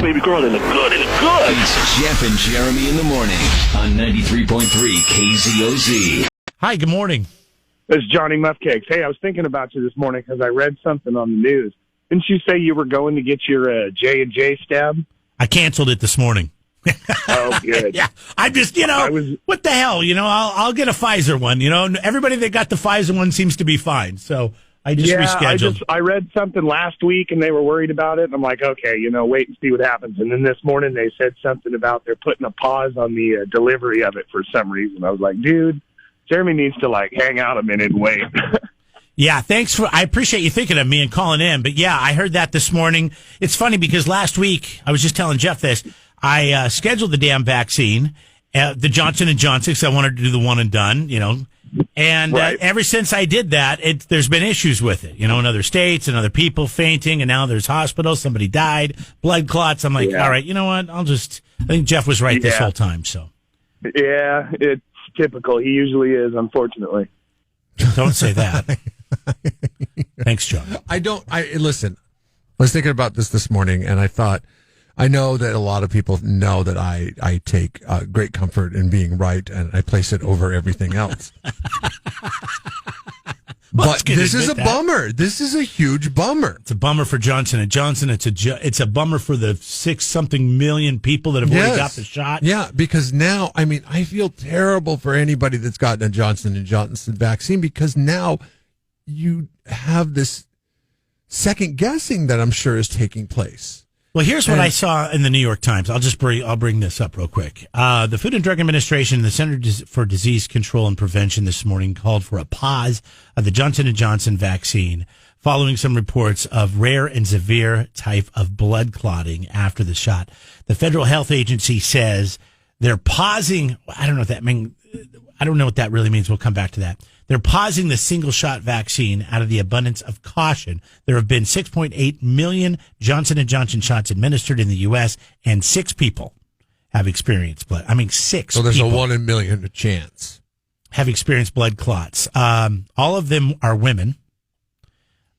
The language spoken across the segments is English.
good, baby girl, in the good, in the good. It's Jeff and Jeremy in the morning on 93.3 KZOZ. Hi, good morning. This is Johnny Muffcakes. Hey, I was thinking about you this morning because I read something on the news. Didn't you say you were going to get your J&J stab? I canceled it this morning. Oh, good. Yeah, I just, what the hell? I'll get a Pfizer one. Everybody that got the Pfizer one seems to be fine. So I just rescheduled. I read something last week and they were worried about it. And I'm like, okay, wait and see what happens. And then this morning they said something about they're putting a pause on the delivery of it for some reason. I was like, dude, Jeremy needs to hang out a minute and wait. Yeah, I appreciate you thinking of me and calling in. But yeah, I heard that this morning. It's funny because last week, I was just telling Jeff this, I scheduled the damn vaccine, the Johnson & Johnson, because I wanted to do the one and done, And right. Ever since I did that, there's been issues with it, in other states and other people fainting, and now there's hospitals, somebody died, blood clots. I'm like, all right, you know what? I think Jeff was right this whole time, so. Yeah, it's typical. He usually is, unfortunately. Don't say that. Thanks, John. Listen, I was thinking about this morning, and I thought, I know that a lot of people know that I take great comfort in being right, and I place it over everything else. But this is a bummer. This is a huge bummer. It's a bummer for Johnson & Johnson. It's a bummer for the 6-something million people that have already got the shot. Yeah, because now, I feel terrible for anybody that's gotten a Johnson & Johnson vaccine, because now you have this second guessing that I'm sure is taking place. Well, here's what I saw in the New York Times. I'll bring this up real quick. The Food and Drug Administration and the Center for Disease Control and Prevention this morning called for a pause of the Johnson & Johnson vaccine following some reports of rare and severe type of blood clotting after the shot. The Federal Health Agency says they're pausing. I don't know what that means. I don't know what that really means. We'll come back to that. They're pausing the single-shot vaccine out of the abundance of caution. There have been 6.8 million Johnson & Johnson shots administered in the U.S., and 6 people have experienced blood. 6 So there's people a 1 in a million chance. have experienced blood clots. All of them are women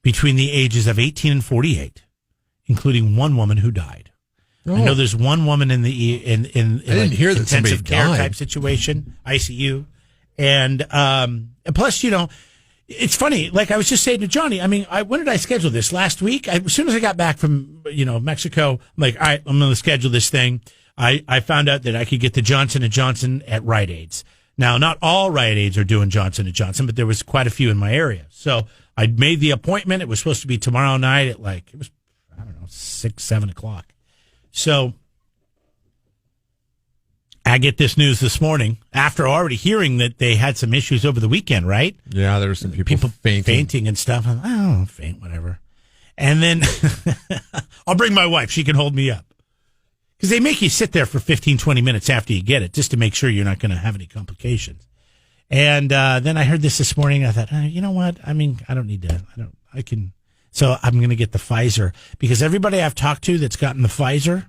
between the ages of 18 and 48, including one woman who died. Oh. I know there's one woman in the I didn't hear that somebody intensive care died. type situation, ICU. And plus, it's funny. Like I was just saying to Johnny, when did I schedule this? Last week? As soon as I got back from, Mexico, I'm like, all right, I'm going to schedule this thing. I found out that I could get the Johnson & Johnson at Rite Aids. Now, not all Rite Aids are doing Johnson & Johnson, but there was quite a few in my area. So I made the appointment. It was supposed to be tomorrow night at 6, 7 o'clock. So I get this news this morning after already hearing that they had some issues over the weekend, right? Yeah, there were some people fainting and stuff. I'm like, I don't faint, whatever. And then I'll bring my wife. She can hold me up. Because they make you sit there for 15, 20 minutes after you get it just to make sure you're not going to have any complications. And then I heard this morning. I thought, you know what? I don't need to. So I'm going to get the Pfizer because everybody I've talked to that's gotten the Pfizer,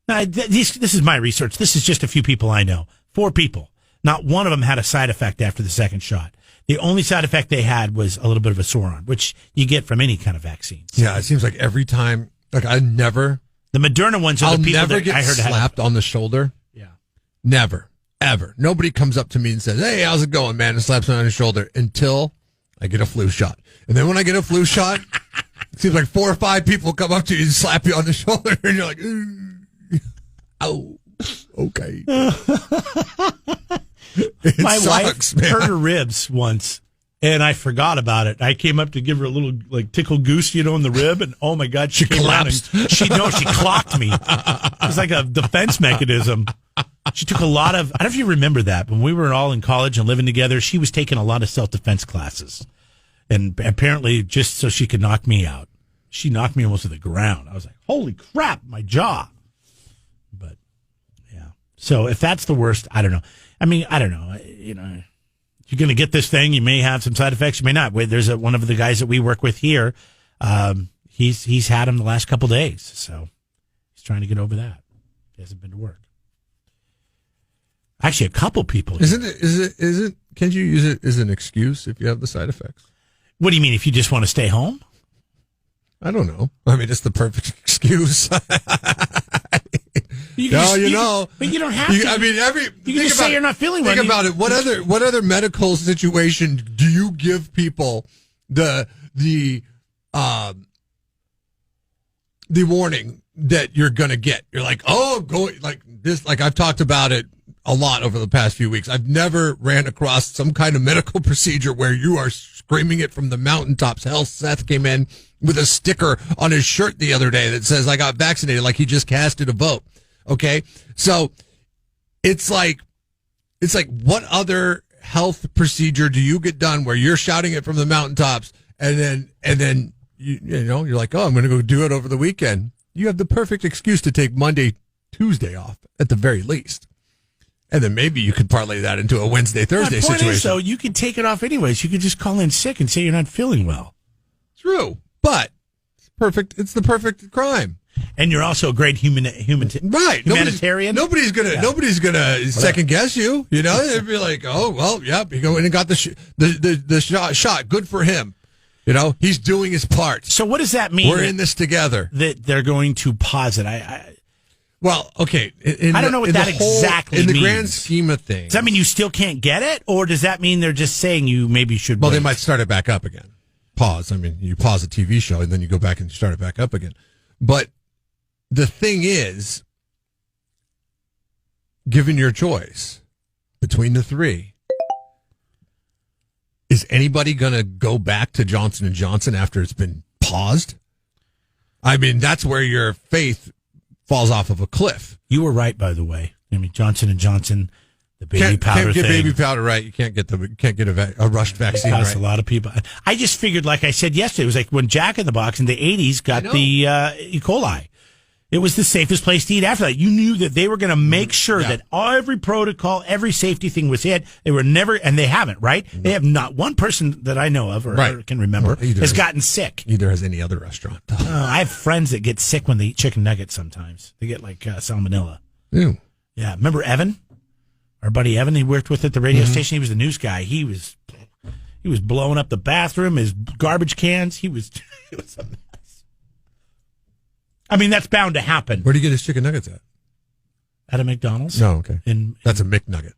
this is my research. This is just a few people I know. 4 people. Not one of them had a side effect after the second shot. The only side effect they had was a little bit of a sore arm, which you get from any kind of vaccine. Yeah, it seems like every time, the Moderna ones are the people never that get I heard slapped on the shoulder. Yeah. Never. Ever. Nobody comes up to me and says, hey, how's it going, man? And slaps me on the shoulder until I get a flu shot. And then when I get a flu shot, it seems like 4 or 5 people come up to you and slap you on the shoulder. And you're like, oh, okay. My sucks, wife man. hurt her ribs once, and I forgot about it. I came up to give her a little tickle goose, in the rib, and oh my God, she collapsed. She clocked me. It was like a defense mechanism. She took a lot of. I don't know if you remember that when we were all in college and living together. She was taking a lot of self-defense classes, and apparently just so she could knock me out. She knocked me almost to the ground. I was like, "Holy crap, my jaw!" But yeah. So if that's the worst, I don't know. I don't know. You're going to get this thing. You may have some side effects. You may not. There's one of the guys that we work with here. He's had them the last couple of days, so he's trying to get over that. He hasn't been to work. Actually, a couple people. Can't you use it as an excuse if you have the side effects? What do you mean? If you just want to stay home? I don't know. It's the perfect excuse. You No, can- you know. But you don't have to. I mean, You can just say you're not feeling well. Think about it. What other medical situation do you give people the warning that you're going to get? You're like, oh, go like this. Like I've talked about it a lot over the past few weeks. I've never ran across some kind of medical procedure where you are screaming it from the mountaintops. Hell, Seth came in with a sticker on his shirt the other day that says, I got vaccinated, like he just casted a vote. Okay. So it's like, what other health procedure do you get done where you're shouting it from the mountaintops and then you know, you're like, oh, I'm going to go do it over the weekend. You have the perfect excuse to take Monday, Tuesday off at the very least. And then maybe you could parlay that into a Wednesday, Thursday situation. Is, though, you can take it off anyways. You could just call in sick and say you're not feeling well. True, but it's perfect. It's the perfect crime. And you're also a great humanitarian. Nobody's gonna second guess you. You know, they'd be like, oh well, yeah, he go in and got the shot. Good for him. You know, he's doing his part. So what does that mean? We're in this together. That they're going to pause it. Well, okay. I don't know what that exactly means. In the grand scheme of things. Does that mean you still can't get it? Or does that mean they're just saying you maybe should Well, wait? they might start it back up again. Pause. I mean, you pause a TV show and then you go back and start it back up again. But the thing is, given your choice between the three, is anybody going to go back to Johnson & Johnson after it's been paused? I mean, that's where your faith falls off of a cliff. You were right, by the way. I mean, Johnson & Johnson, the baby powder can't get thing. baby powder right. You can't get a rushed vaccine right. A lot of people. I just figured, like I said yesterday, it was like when Jack in the Box in the 80s got the E. coli. It was the safest place to eat after that. You knew that they were going to make sure that every protocol, every safety thing was hit. They were never, and they haven't, right? No. They have not one person that I know of or can remember has gotten sick. Neither has any other restaurant. I have friends that get sick when they eat chicken nuggets sometimes. They get like salmonella. Ew. Yeah. Remember Evan? Our buddy Evan, he worked with at the radio station. He was the news guy. He was blowing up the bathroom, his garbage cans. It was a mess. I mean, that's bound to happen. Where do you get his chicken nuggets at? At a McDonald's? No, okay. That's a McNugget.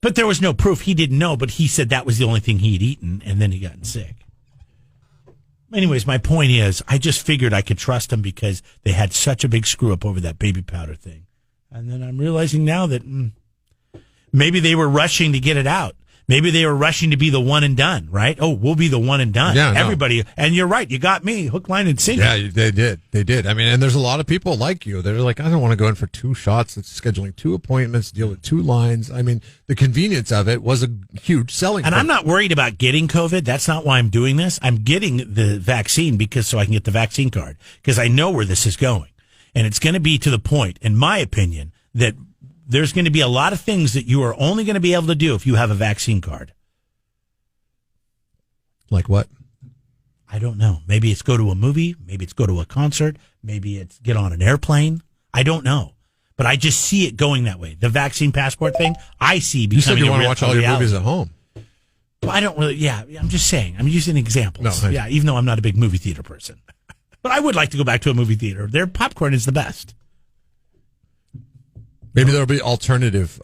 But there was no proof. He didn't know, but he said that was the only thing he'd eaten, and then he got sick. Anyways, my point is, I just figured I could trust them because they had such a big screw up over that baby powder thing. And then I'm realizing now that maybe they were rushing to get it out. Maybe they were rushing to be the one and done, right? Oh, we'll be the one and done. Yeah, everybody. And you're right. You got me hook, line, and sinker. Yeah, they did. They did. I mean, and there's a lot of people like you. They're like, I don't want to go in for 2 shots. It's scheduling 2 appointments, deal with 2 lines. I mean, the convenience of it was a huge selling point. And I'm not worried about getting COVID. That's not why I'm doing this. I'm getting the vaccine so I can get the vaccine card because I know where this is going. And it's going to be to the point, in my opinion, that there's going to be a lot of things that you are only going to be able to do if you have a vaccine card. Like what? I don't know. Maybe it's go to a movie. Maybe it's go to a concert. Maybe it's get on an airplane. I don't know. But I just see it going that way. The vaccine passport thing, I see becoming. You said you want to watch all your movies at home. Well, I don't really. Yeah, I'm just saying. I'm using examples. No, yeah, even though I'm not a big movie theater person. But I would like to go back to a movie theater. Their popcorn is the best. Maybe there'll be alternative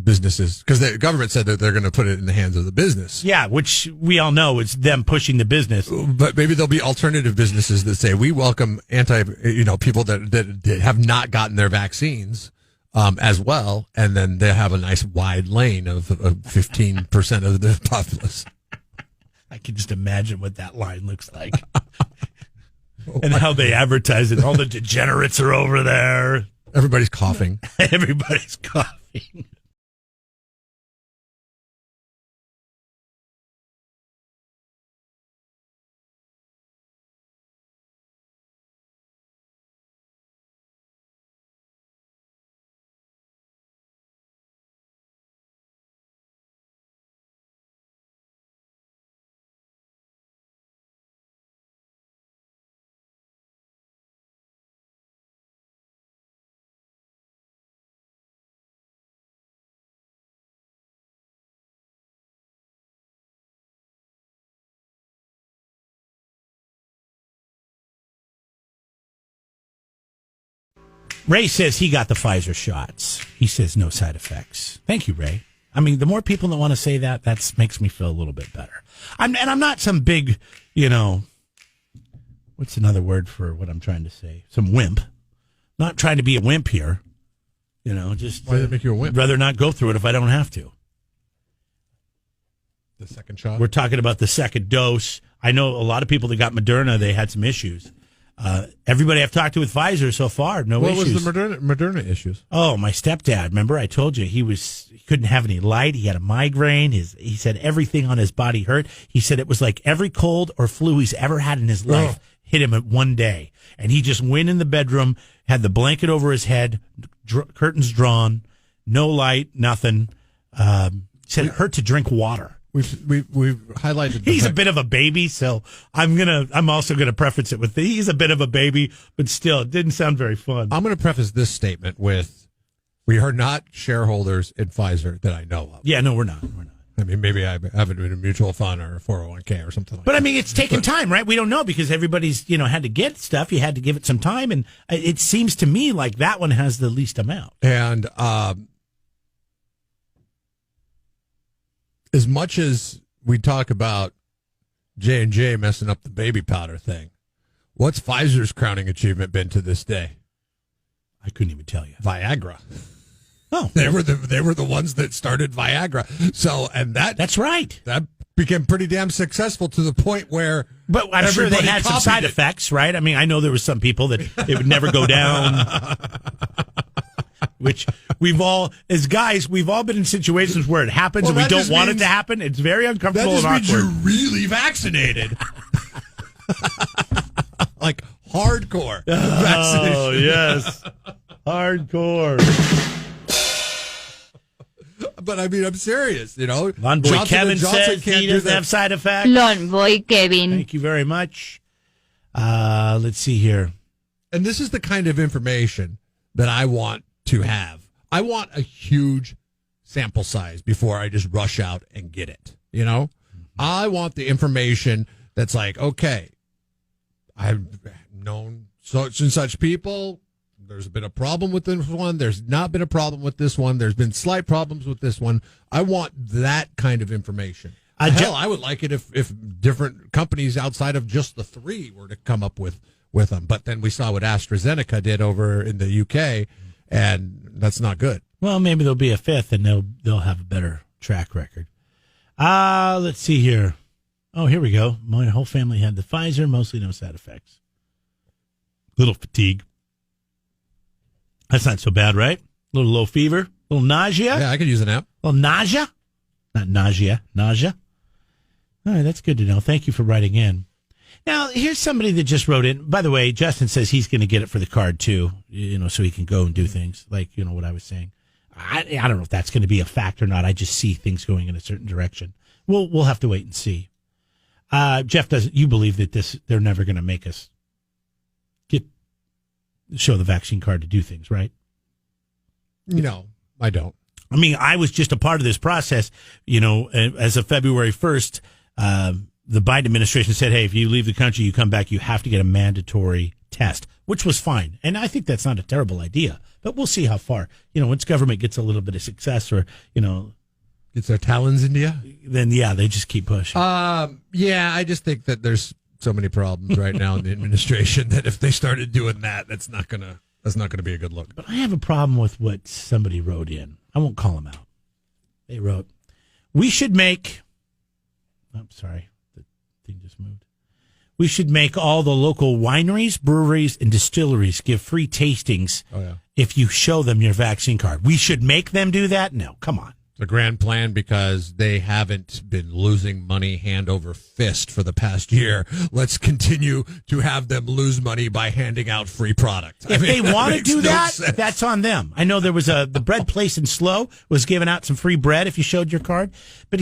businesses because the government said that they're going to put it in the hands of the business. Yeah, which we all know is them pushing the business. But maybe there'll be alternative businesses that say we welcome people that have not gotten their vaccines as well, and then they have a nice wide lane of 15% of the populace. I can just imagine what that line looks like. And how they advertise it. All the degenerates are over there. Everybody's coughing. Everybody's coughing. Ray says he got the Pfizer shots. He says no side effects. Thank you, Ray. I mean, the more people that want to say that makes me feel a little bit better. I'm not some big, what's another word for what I'm trying to say? Some wimp. Not trying to be a wimp here. Just why did it make you a wimp? Rather not go through it if I don't have to. The second shot? We're talking about the second dose. I know a lot of people that got Moderna, they had some issues. Everybody I've talked to with Pfizer so far, no issues. What was the Moderna issues? Oh, my stepdad. Remember I told you he couldn't have any light. He had a migraine. He said everything on his body hurt. He said it was like every cold or flu he's ever had in his life hit him at one day. And he just went in the bedroom, had the blanket over his head, curtains drawn, no light, nothing. Said it hurt to drink water. We've highlighted. He's a bit of a baby, so I'm also gonna preface it with he's a bit of a baby, but still, it didn't sound very fun. I'm gonna preface this statement with, we are not shareholders in Pfizer that I know of. Yeah, no, we're not. I mean, maybe I haven't been a mutual fund or a 401k or something like that. But I mean, it's taken time, right? We don't know because everybody's had to get stuff. You had to give it some time, and it seems to me like that one has the least amount. And as much as we talk about J&J messing up the baby powder thing, what's Pfizer's crowning achievement been to this day? I couldn't even tell you. Viagra. Oh, they were the ones that started Viagra. So, and that's right. That became pretty damn successful to the point where. But I'm sure they had some side effects, right? I mean, I know there was some people that it would never go down. Which we've all, as guys, we've all been in situations where it happens and we don't want it to happen. It's very uncomfortable and awkward. That just means you're really vaccinated. Like hardcore vaccination. Oh, yes. Hardcore. But I mean, I'm serious, Lon Boy Kevin says he doesn't have side effects. Lon Boy Kevin. Thank you very much. Let's see here. And this is the kind of information that I want to have. I want a huge sample size before I just rush out and get it. I want the information that's like, okay, I've known such and such people. There's been a problem with this one. There's not been a problem with this one. There's been slight problems with this one. I want that kind of information. Hell, I would like it if different companies outside of just the three were to come up with them. But then we saw what AstraZeneca did over in the UK, and that's not good. Well, maybe there'll be a fifth, and they'll have a better track record. Let's see here. Oh, here we go. My whole family had the Pfizer, mostly no side effects. Little fatigue. That's not so bad, right? A little low fever, a little nausea. Yeah, I could use an app. A little nausea. Not nausea, nausea. All right, that's good to know. Thank you for writing in. Now, here's somebody that just wrote in. By the way, Justin says he's going to get it for the card, too, so he can go and do things like, what I was saying. I don't know if that's going to be a fact or not. I just see things going in a certain direction. We'll have to wait and see. Jeff, you believe that they're never going to make us show the vaccine card to do things, right? No, I don't. I mean, I was just a part of this process, as of February 1st, the Biden administration said, hey, if you leave the country, you come back, you have to get a mandatory test, which was fine. And I think that's not a terrible idea, but we'll see how far, once government gets a little bit of success or, gets their talons into you, then yeah, they just keep pushing. Yeah, I just think that there's so many problems right now in the administration that if they started doing that, that's not gonna be a good look. But I have a problem with what somebody wrote in. I won't call them out. They wrote, we should make. I'm sorry, the thing just moved. We should make all the local wineries, breweries, and distilleries give free tastings if you show them your vaccine card. We should make them do that? No, come on. The grand plan because they haven't been losing money hand over fist for the past year. Let's continue to have them lose money by handing out free product. If they want to do that, that's on them. I know there was the bread place in Slow was giving out some free bread if you showed your card. But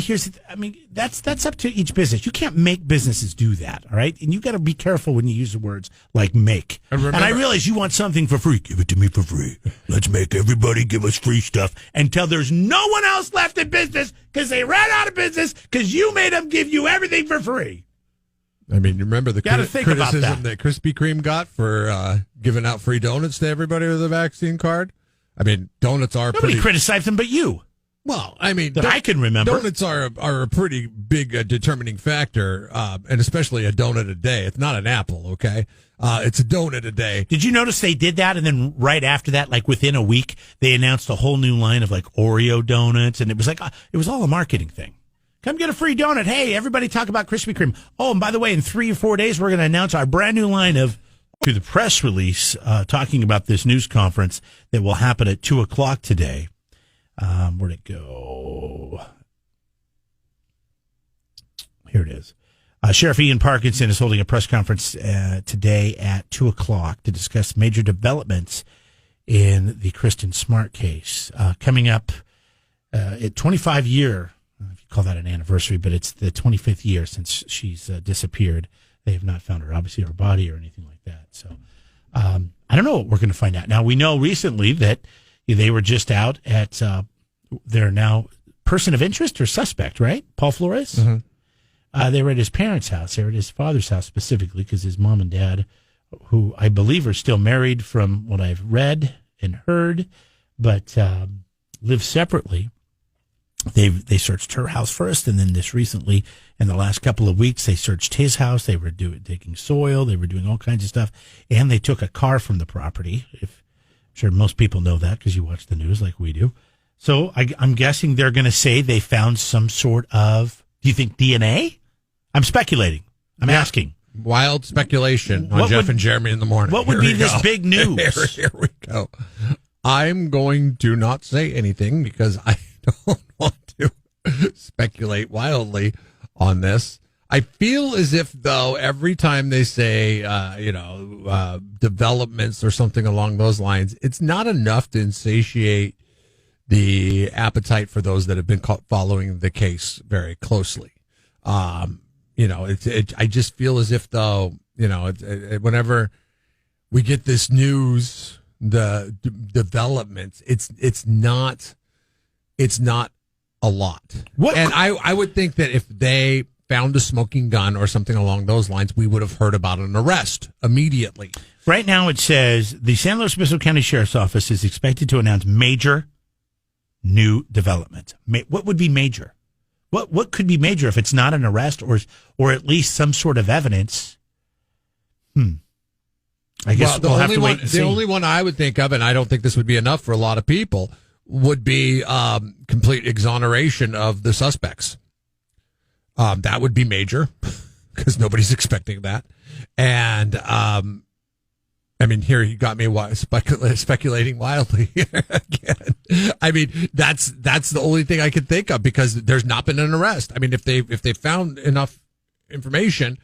that's up to each business. You can't make businesses do that, all right? And you got to be careful when you use the words like make. And I realize you want something for free. Give it to me for free. Let's make everybody give us free stuff until there's no one else left in business because they ran out of business because you made them give you everything for free. I mean, you remember the Gotta think about criticism that. that Krispy Kreme got for giving out free donuts to everybody with a vaccine card? I mean, donuts are Nobody criticized them but you. Well, I mean, That I can remember. Donuts are a pretty big determining factor, and especially a donut a day. It's not an apple, okay? It's a donut a day. Did you notice they did that, and then right after that, like within a week, they announced a whole new line of like Oreo donuts, and it was like it was all a marketing thing. Come get a free donut. Hey, everybody talk about Krispy Kreme. Oh, and by the way, in 3 or 4 days, we're going to announce our brand new line of through the press release talking about this news conference that will happen at 2:00 today. Where'd it go? Here it is. Sheriff Ian Parkinson is holding a press conference today at 2:00 to discuss major developments in the Kristen Smart case. Coming up at 25 year, I don't know if you call that an anniversary, but it's the 25th year since she's disappeared. They have not found her, obviously, her body or anything like that. So I don't know what we're going to find out. Now, we know recently that they were just out at their now person of interest or suspect, right? Paul Flores? Mm-hmm. They were at his parents' house. They were at his father's house specifically because his mom and dad, who I believe are still married from what I've read and heard, but live separately. They searched her house first, and then this recently, in the last couple of weeks, they searched his house. They were digging soil. They were doing all kinds of stuff, and they took a car from the property. I'm sure most people know that because you watch the news like we do. So I'm guessing they're going to say they found some sort of, do you think DNA? I'm speculating. I'm asking. Wild speculation on Jeff and Jeremy in the morning. What would be this big news? Here we go. I'm going to not say anything because I don't want to speculate wildly on this. I feel as if, though, every time they say, developments or something along those lines, it's not enough to insatiate the appetite for those that have been following the case very closely. I just feel as if, though, whenever we get this news, the developments, it's not a lot. What? And I would think that if they found a smoking gun or something along those lines, we would have heard about an arrest immediately. Right now it says the San Luis Obispo County Sheriff's Office is expected to announce major new developments. What would be major? What could be major if it's not an arrest or at least some sort of evidence? I guess we'll have to wait and see. The only one I would think of, and I don't think this would be enough for a lot of people, would be complete exoneration of the suspects. That would be major because nobody's expecting that. And here you got me speculating wildly again. I mean, that's the only thing I could think of because there's not been an arrest. I mean, if they found enough information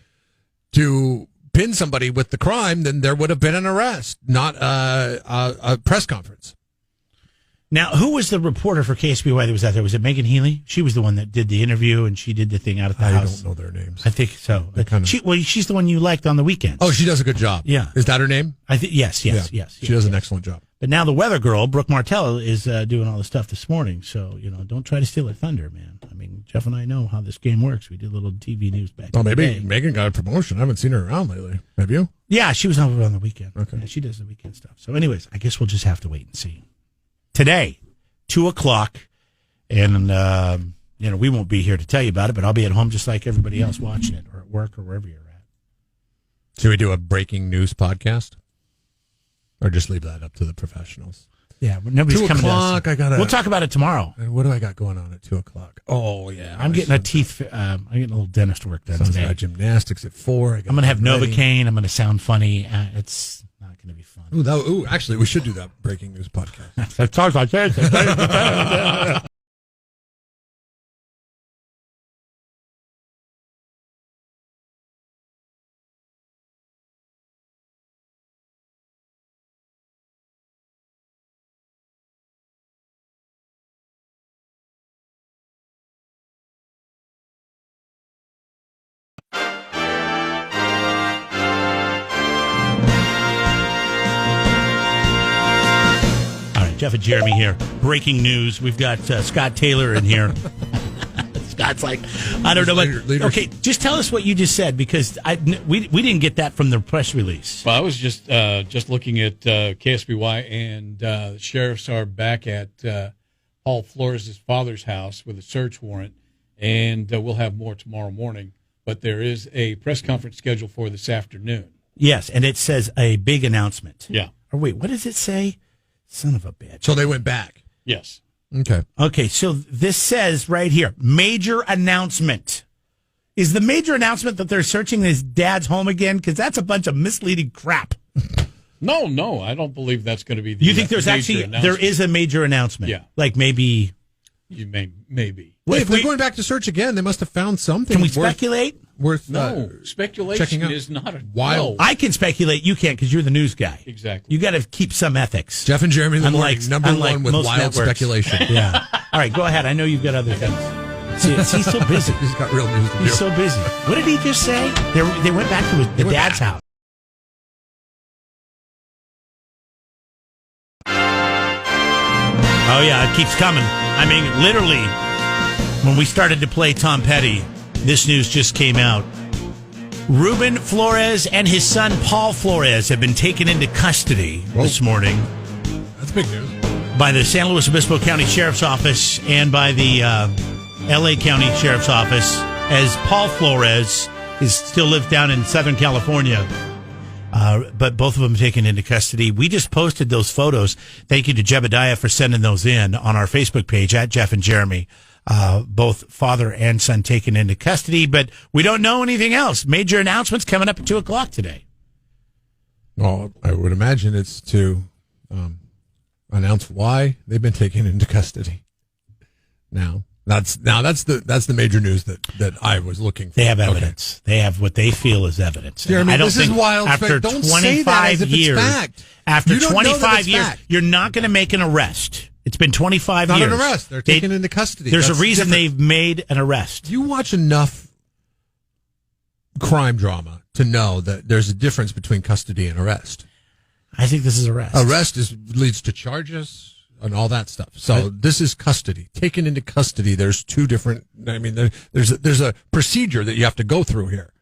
to pin somebody with the crime, then there would have been an arrest, not a press conference. Now, who was the reporter for KSBY that was out there? Was it Megan Healy? She was the one that did the interview, and she did the thing out at the house. I don't know their names. I think so. She's the one you liked on the weekends. Oh, she does a good job. Yeah. Is that her name? Yes. She does an excellent job. But now the weather girl, Brooke Martell, is doing all the stuff this morning. So, don't try to steal her thunder, man. I mean, Jeff and I know how this game works. We did a little TV news back in the day. Megan got a promotion. I haven't seen her around lately. Have you? Yeah, she was over on the weekend. Okay. Yeah, she does the weekend stuff. So anyways, I guess we'll just have to wait and see. Today, 2:00, and, we won't be here to tell you about it, but I'll be at home just like everybody else watching it or at work or wherever you're at. Should we do a breaking news podcast? Or just leave that up to the professionals? Yeah, but nobody's coming to us. We'll talk about it tomorrow. What do I got going on at 2:00? Oh, yeah. I'm getting I'm getting a little dentist work done today. Gymnastics at 4. I'm going to have Novocaine. I'm going to sound funny. It's not going to be fun. Actually, we should do that breaking news podcast. That talks like that. Jeff and Jeremy here. Breaking news. We've got Scott Taylor in here. Scott's like, I don't know. But, okay, just tell us what you just said, because we didn't get that from the press release. Well, I was just looking at KSBY, and sheriffs are back at Paul Flores' father's house with a search warrant, and we'll have more tomorrow morning. But there is a press conference scheduled for this afternoon. Yes, and it says a big announcement. Yeah. Or wait, what does it say? Son of a bitch. So they went back. Yes. Okay, so this says right here, major announcement. Is the major announcement that they're searching his dad's home again? Because that's a bunch of misleading crap. No, I don't believe that's going to be the You think there is a major announcement? Yeah. Like maybe... Maybe. Well, if they're going back to search again, they must have found something. Can we speculate? No, speculation is not wild. I can speculate. You can't, because you're the news guy. Exactly. You got to keep some ethics. Jeff and Jeremy in the morning, number one with wild networks. speculation. Yeah. All right, go ahead. I know you've got other things. See, he's so busy. He's got real news to do. He's so busy. What did he just say? They went back to the dad's house. Oh, yeah, it keeps coming. I mean, literally, when we started to play Tom Petty, this news just came out. Rueben Flores and his son, Paul Flores, have been taken into custody this morning. That's big news. By the San Luis Obispo County Sheriff's Office and by the L.A. County Sheriff's Office, as Paul Flores still lives down in Southern California. But both of them taken into custody. We just posted those photos. Thank you to Jebediah for sending those in on our Facebook page at Jeff and Jeremy. Both father and son taken into custody, but we don't know anything else. Major announcements coming up at 2:00 today. Well, I would imagine it's to announce why they've been taken into custody. That's the major news that I was looking for. They have evidence. Okay. They have what they feel is evidence. Jeremy, I don't this think is wild. After Don't 25 say that as if years, it's fact. After 25 years, fact. you're not going to make an arrest. It's been 25 years. Not an arrest. They're taken into custody. There's a reason they've made an arrest. You watch enough crime drama to know that there's a difference between custody and arrest. I think this is arrest. Arrest leads to charges and all that stuff. So this is custody. Taken into custody, there's two different, I mean, there's a procedure that you have to go through here.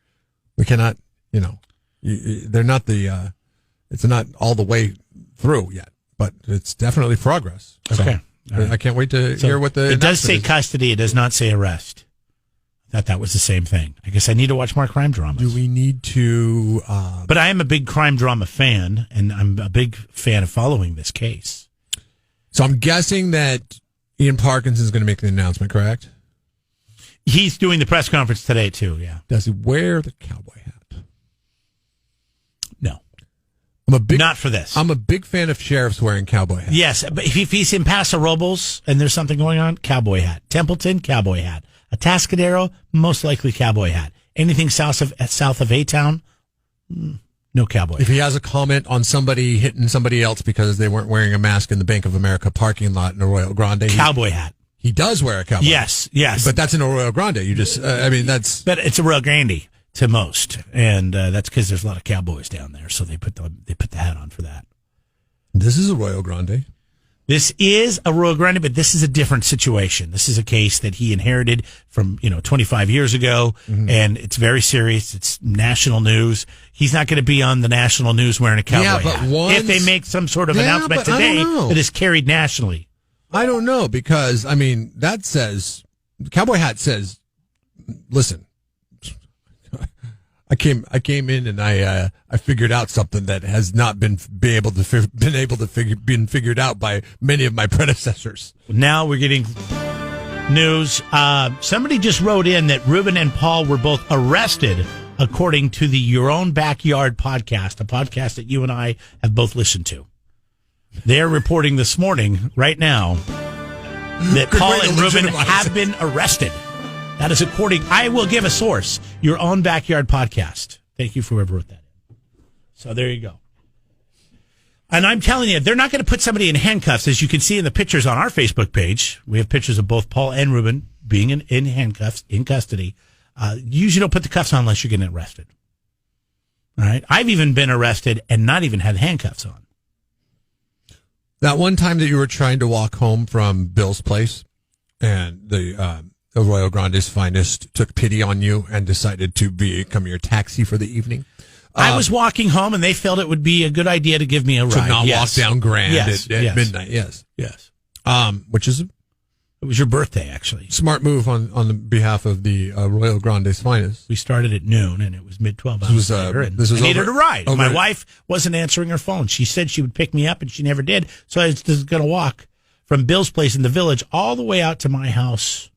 We cannot, they're not it's not all the way through yet, but it's definitely progress. Okay. So, right. I can't wait to hear what the... It does say custody. It does not say arrest. I thought that was the same thing. I guess I need to watch more crime dramas. Do we need to... But I am a big crime drama fan, and I'm a big fan of following this case. So I'm guessing that Ian Parkinson is going to make the announcement, correct? He's doing the press conference today, too, yeah. Does he wear the cowboy hat? No. Not for this. I'm a big fan of sheriffs wearing cowboy hats. Yes, but if he's in Paso Robles and there's something going on, cowboy hat. Templeton, cowboy hat. Atascadero, most likely cowboy hat. Anything south of A-Town, no cowboy. If he has a comment on somebody hitting somebody else because they weren't wearing a mask in the Bank of America parking lot in Arroyo Grande, cowboy hat. He does wear a cowboy. Yes. But that's in Arroyo Grande. You just, that's. But it's Arroyo Grande to most, and that's because there's a lot of cowboys down there, so they put the hat on for that. This is Arroyo Grande. This is Arroyo Grande, but this is a different situation. This is a case that he inherited from 25 years ago, and it's very serious. It's national news. He's not going to be on the national news wearing a cowboy hat. If they make some sort of announcement today that is carried nationally. I don't know, because, that says, the cowboy hat says, listen, I came in and I figured out something that has not been figured out by many of my predecessors. Now we're getting news. Somebody just wrote in that Rueben and Paul were both arrested, according to the Your Own Backyard podcast, a podcast that you and I have both listened to. They're reporting this morning, right now, that Paul and Rueben have been arrested. That is according, I will give a source, Your Own Backyard podcast. Thank you for whoever wrote that. So there you go. And I'm telling you, they're not going to put somebody in handcuffs. As you can see in the pictures on our Facebook page, we have pictures of both Paul and Rueben being in handcuffs, in custody. You usually don't put the cuffs on unless you're getting arrested. All right? I've even been arrested and not even had handcuffs on. That one time that you were trying to walk home from Bill's place, and Arroyo Grande's finest took pity on you and decided to become your taxi for the evening? I was walking home, and they felt it would be a good idea to give me a ride. To not walk down Grand Yes, at yes. midnight. Yes. Yes. Which is It was your birthday, actually. smart move on the behalf of the Arroyo Grande's finest. We started at noon, and it was mid-12 hours was, later, and this was I needed over- a ride. over- My wife wasn't answering her phone. She said she would pick me up, and she never did. So I was just going to walk from Bill's place in the Village all the way out to my house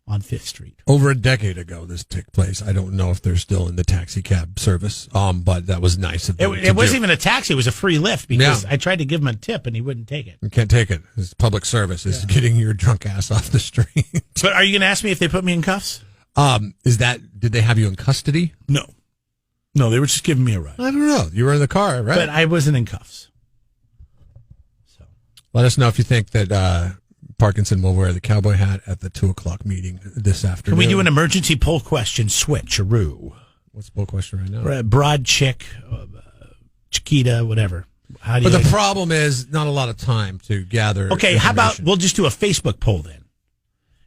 on 5th Street. Over a decade ago, this took place. I don't know if they're still in the taxi cab service, but that was nice of them. It wasn't even a taxi. It was a free lift because Yeah. I tried to give him a tip, and he wouldn't take it. You can't take it. It's public service. It's getting your drunk ass off the street. But are you going to ask me if they put me in cuffs? Did they have you in custody? No. No, they were just giving me a ride. I don't know. You were in the car, right? But I wasn't in cuffs. Let us know if you think that Parkinson will wear the cowboy hat at the 2:00 meeting this afternoon. Can we do an emergency poll question switcheroo? What's the poll question right now? Broad chick, Chiquita, whatever. How do But you the problem is not a lot of time to gather. Okay, how about information. we'll just do a Facebook poll then?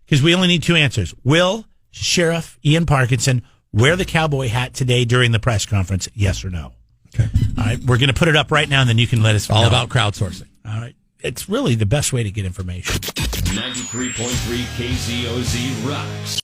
Because we only need 2 answers. Will Sheriff Ian Parkinson wear the cowboy hat today during the press conference? Yes or no? Okay. All right, we're going to put it up right now, and then you can let us know. All about crowdsourcing. All right. It's really the best way to get information. 93.3 KZOZ rocks.